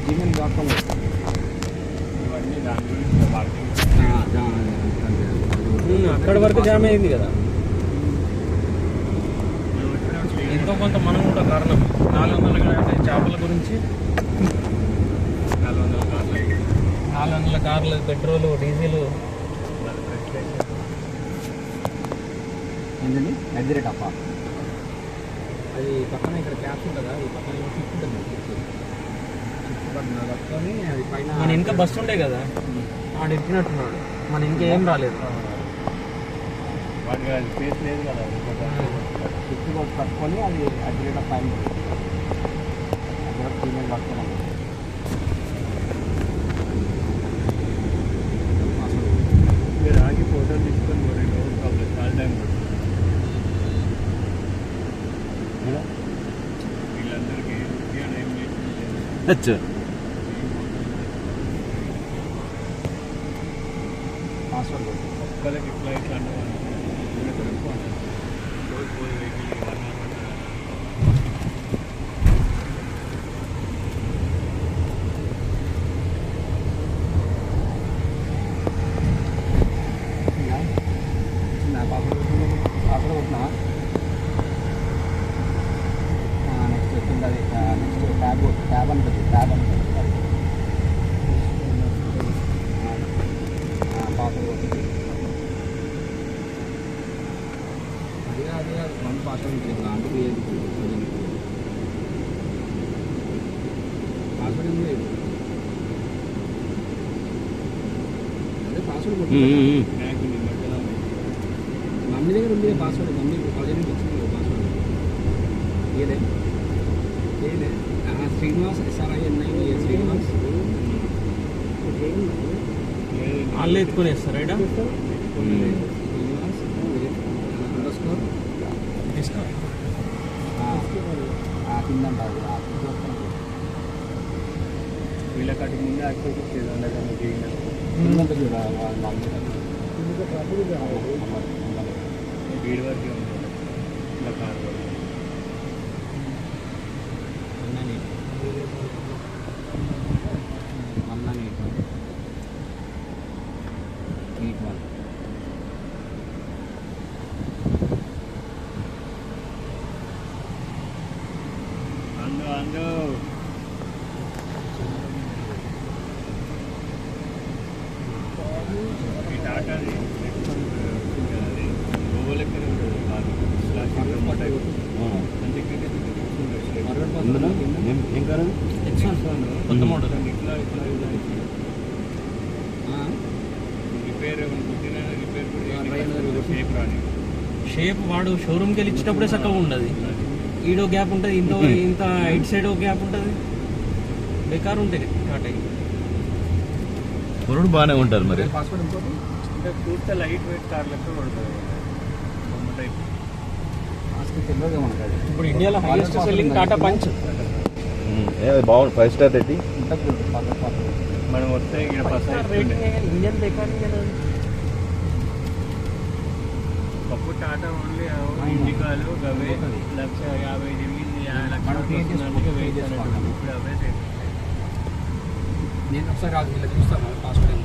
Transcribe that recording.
@gmail.com ఇవన్నీ దాని గురించి మార్కెటింగ్ అక్కడి వరకు జామ్ అయింది కదా. ఎంతో కొంత మనం కూడా కారణం. 400 చేపల గురించి 400 కార్లు, పెట్రోలు, డీజిల్. ఏంటండి @అప్ప అది పక్కన ఇక్కడ క్యాప్స్ ఉంటుందా, ఈ పక్కన షిఫ్ట్ ఉంటుంది. పట్టుకొని అది పైన మన ఇంకా బస్సు ఉండే కదా, ఆడు ఎక్కినట్టున్నాడు. మన ఇంకేం రాలేదు. వాటికి అది స్పేస్ లేదు కదా. షిఫ్ట్ బోర్డ్ పట్టుకొని అది @పైన gmail పట్టుకున్నాం. మీరు ఆగి ఫోటోలు తీసుకొని మరి నో ప్రాబ్లం. చాలా టైం పడుతుంది. వీళ్ళందరికీ ఏం చేసి పాస్వర్డ్ ఒక్కరికి ఇట్లా ఇట్లా అంటే రోజు పోయి వెహికల్ 1 hour పాస్వర్డ్ కొట్టినా. నెక్స్ట్ వచ్చింది నెక్స్ట్ ట్యాబ్ ఉంటుంది. పాస్వర్డ్ కొట్టింది. అది మన పాస్వర్డ్ ఇచ్చింది. అందుకు ఏది పాస్వర్డ్ ఏం లేదు. అదే పాస్వర్డ్ కొట్టి మమ్మీ దగ్గర ఉంది పాస్వర్డ్. మమ్మీ కాలేజ్ నుంచి వచ్చింది పాస్వర్డ్. ఏదే శ్రీనివాస్ SRINI శ్రీనివాస్ వాళ్ళు ఎత్తుకునేస్తారు రైట్. శ్రీనివాస్ _discover కిందంట. వీళ్ళకటి ముందే యాక్టివ్ వచ్చేది అందరికన్నా దిగిన కిందంట చూడ వీడి వరకే ఉంది ఇలా కారు వరకు. అందు ఈ టాటాది అది గోవా లెక్కనే ఉంటుంది కారు. ఏం కారు కొత్త మోడల్. ఇట్లా ఇట్లా రిపేర్ పుట్టిన రిపేర్ కూడా షేప్ రాని షేప్ వాడు షోరూమ్కి వెళ్ళి ఇచ్చినప్పుడే చక్కగా ఉండదు. ఈడో గ్యాప్ ఉంటుంది, ఇంత ఇటు సైడ్ ఒక గ్యాప్ ఉంటుంది. బేకార్ ఉంటాయి టాటా. కొనుడు బాగానే ఉంటారు మరి. పాస్వర్డ్ ఇంకోటి అంటే చూస్తే లైట్ వెయిట్ కార్ లెక్క పడుతుంది. బొమ్మ టైప్ తెలియదు మనకు. అది ఇప్పుడు ఇండియాలో హైయెస్ట్ సెల్లింగ్ టాటా పంచ్. బాగుంది. 5 స్టార్ రేటింగ్. మనం వస్తే ఇక్కడ ఫస్ట్ ఇండియన్ బేకార్ ఇండియన్. ఒకప్పుడు టాటా ఓన్లీ ఇండికాలు అవే 1,50,000 తిరిగింది. 50,000 ఇప్పుడు అవే నేను ఒకసారి వీళ్ళకి చూస్తాను పాస్వర్డ్.